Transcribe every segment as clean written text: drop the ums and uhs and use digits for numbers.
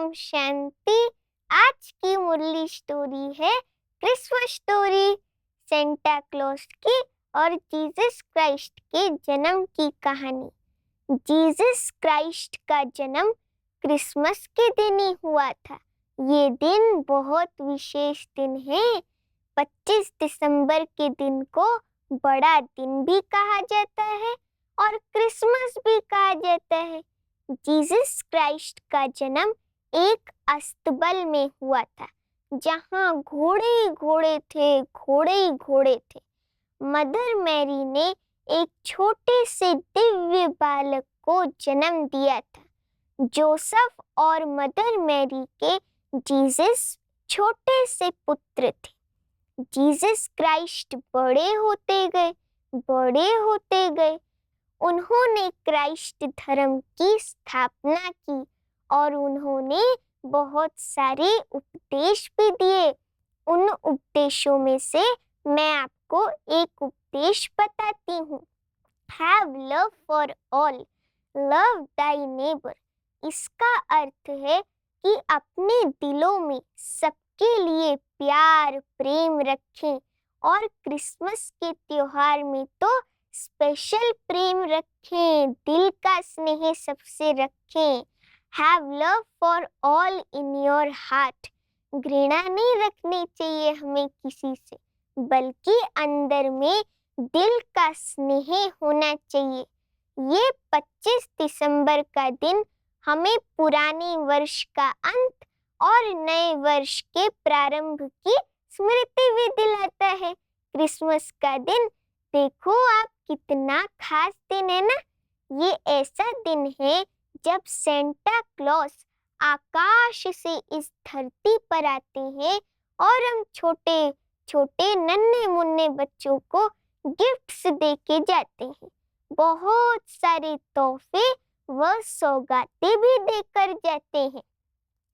ओम शांति। आज की मुरली स्टोरी है क्रिसमस स्टोरी, सेंटा क्लॉस की और जीसस क्राइस्ट के जन्म की कहानी। जीसस क्राइस्ट का जन्म क्रिसमस के दिन ही हुआ था। ये दिन बहुत विशेष दिन है। 25 दिसंबर के दिन को बड़ा दिन भी कहा जाता है और क्रिसमस भी कहा जाता है। जीसस क्राइस्ट का जन्म एक अस्तबल में हुआ था, जहाँ घोड़े ही घोड़े थे। मदर मैरी ने एक छोटे से दिव्य बालक को जन्म दिया था। जोसेफ और मदर मैरी के जीसस छोटे से पुत्र थे। जीसस क्राइस्ट बड़े होते गए। उन्होंने क्राइस्ट धर्म की स्थापना की और उन्होंने बहुत सारे उपदेश भी दिए। उन उपदेशों में से मैं आपको एक उपदेश बताती हूँ। Have love for all, love thy neighbor। इसका अर्थ है कि अपने दिलों में सबके लिए प्यार प्रेम रखें और क्रिसमस के त्योहार में तो स्पेशल प्रेम रखें, दिल का स्नेह सबसे रखें। Have love for all in your heart। घृणा नहीं रखनी चाहिए हमें किसी से, बल्कि अंदर में दिल का स्नेह होना चाहिए। ये 25 दिसंबर का दिन हमें पुराने वर्ष का अंत और नए वर्ष के प्रारंभ की स्मृति भी दिलाता है। क्रिसमस का दिन देखो आप, कितना खास दिन है ना। ये ऐसा दिन है जब सेंटा क्लॉस आकाश से इस धरती पर आते हैं और हम छोटे छोटे नन्हे मुन्ने बच्चों को गिफ्ट्स देके जाते हैं। बहुत सारे तोहफे व सौगातें भी देकर जाते हैं।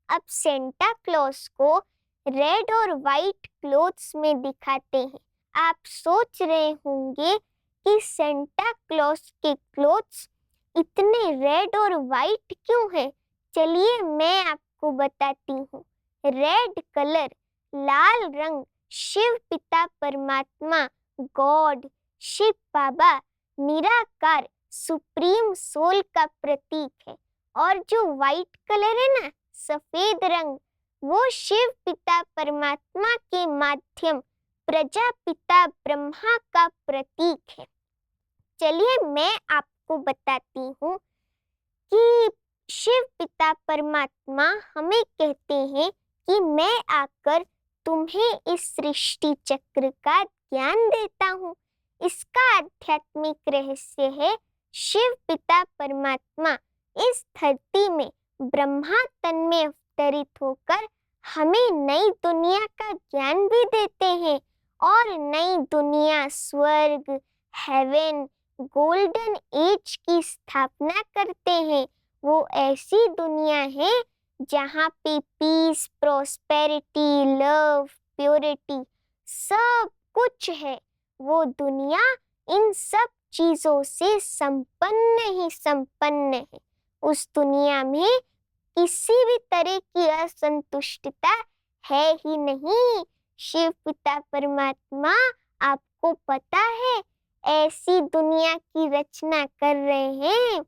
अब सेंटा क्लॉस को रेड और वाइट क्लोथ्स में दिखाते हैं। आप सोच रहे होंगे कि सेंटा क्लॉस के क्लोथ्स इतने रेड और वाइट क्यों हैं? चलिए मैं आपको बताती हूँ। रेड कलर, लाल रंग शिव पिता परमात्मा गॉड, शिव बाबा निराकार सुप्रीम सोल का प्रतीक है। और जो वाइट कलर है ना, सफेद रंग, वो शिव पिता परमात्मा के माध्यम प्रजापिता ब्रह्मा का प्रतीक है। चलिए मैं आपको बताती हूँ कि शिव पिता परमात्मा हमें कहते हैं कि मैं आकर तुम्हें इस सृष्टि चक्र का ज्ञान देता हूँ। इसका आध्यात्मिक रहस्य है, शिव पिता परमात्मा इस धरती में ब्रह्मा तन में अवतरित होकर हमें नई दुनिया का ज्ञान भी देते हैं और नई दुनिया, स्वर्ग, हेवन, गोल्डन एज की स्थापना करते हैं। वो ऐसी दुनिया है जहाँ पे पीस, प्रोस्पेरिटी, लव, प्योरिटी सब कुछ है। वो दुनिया इन सब चीजों से संपन्न है। उस दुनिया में किसी भी तरह की असंतुष्टता है ही नहीं। शिव पिता परमात्मा, आपको पता है, ऐसी दुनिया की रचना कर रहे हैं,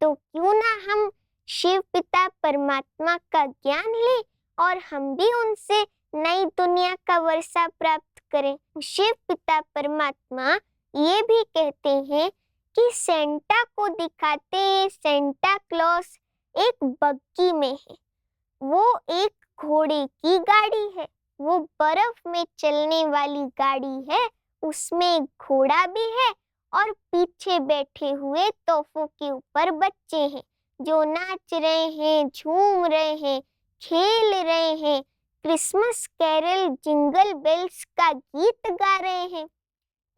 तो क्यों ना हम शिव पिता परमात्मा का ज्ञान लें और हम भी उनसे नई दुनिया का वर्षा प्राप्त करें। शिव पिता परमात्मा ये भी कहते हैं कि सेंटा को दिखाते हैं, सेंटा क्लॉस एक बग्गी में है। वो एक घोड़े की गाड़ी है, वो बर्फ में चलने वाली गाड़ी है। उसमें एक घोड़ा भी है और पीछे बैठे हुए तोपों के ऊपर बच्चे हैं जो नाच रहे हैं, झूम रहे हैं, खेल रहे हैं, क्रिसमस कैरल जिंगल बेल्स का गीत गा रहे हैं।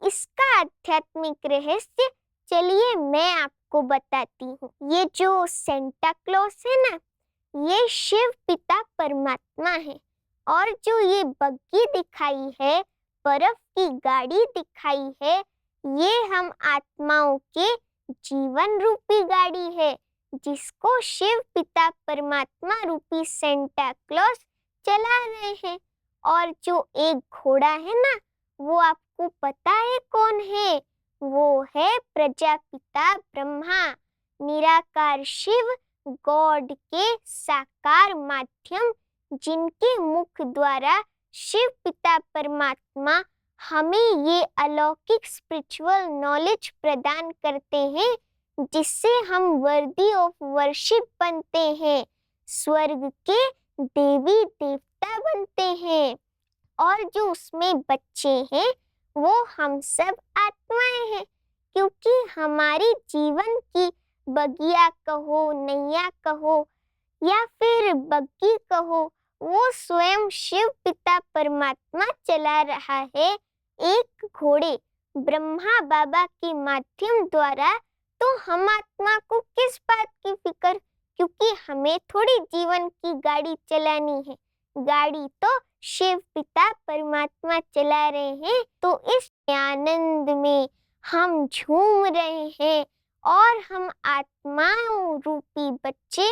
इसका आध्यात्मिक रहस्य चलिए मैं आपको बताती हूँ। ये जो सेंटा क्लॉस है ना, ये शिव पिता परमात्मा है। और जो ये बग्गी दिखाई है, बर्फ की गाड़ी दिखाई है, ये हम आत्माओं के जीवन रूपी गाड़ी है। जिसको शिव पिता परमात्मा रूपी सेंटा क्लॉज चला रहे हैं। और जो एक घोड़ा है ना, वो आपको पता है कौन है? वो है प्रजापिता ब्रह्मा, निराकार शिव, गॉड के साकार माध्यम, जिनके मुख द्वारा शिव पिता परमात्मा हमें ये अलौकिक स्पिरिचुअल नॉलेज प्रदान करते हैं, जिससे हम वर्दी ऑफ वर्शिप बनते हैं, स्वर्ग के देवी देवता बनते हैं। और जो उसमें बच्चे हैं वो हम सब आत्माएं हैं, क्योंकि हमारी जीवन की बगिया कहो, नैया कहो या फिर बग्गी कहो, वो स्वयं शिव पिता परमात्मा चला रहा है एक घोड़े ब्रह्मा बाबा के माध्यम द्वारा। तो हम आत्मा को किस बात की फिक्र, क्योंकि हमें थोड़ी जीवन की गाड़ी चलानी है, गाड़ी तो शिव पिता परमात्मा चला रहे हैं। तो इस आनंद में हम झूम रहे हैं और हम आत्माओं रूपी बच्चे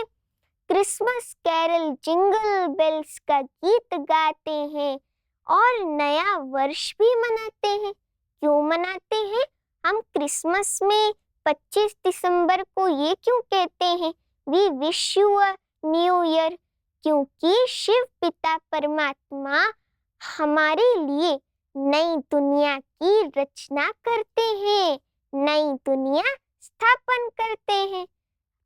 क्रिसमस कैरल जिंगल बेल्स का गीत गाते हैं और नया वर्ष भी मनाते हैं। क्यों मनाते हैं? हम क्रिसमस में 25 दिसंबर को ये क्यों कहते हैं, we wish you a new year? क्योंकि शिव पिता परमात्मा हमारे लिए नई दुनिया की रचना करते हैं, नई दुनिया स्थापन करते हैं।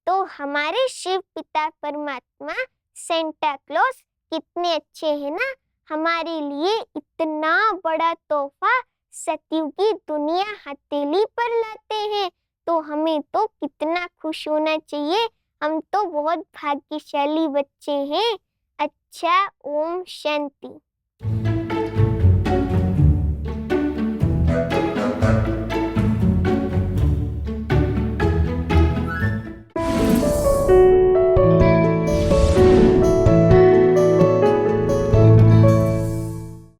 तो हमारे शिव पिता परमात्मा सेंटा क्लॉज कितने अच्छे हैं ना, हमारे लिए इतना बड़ा तोहफा सतयुगी दुनिया हथेली पर लाते हैं। तो हमें तो कितना खुश होना चाहिए, हम तो बहुत भाग्यशाली बच्चे हैं। अच्छा, ओम शांति।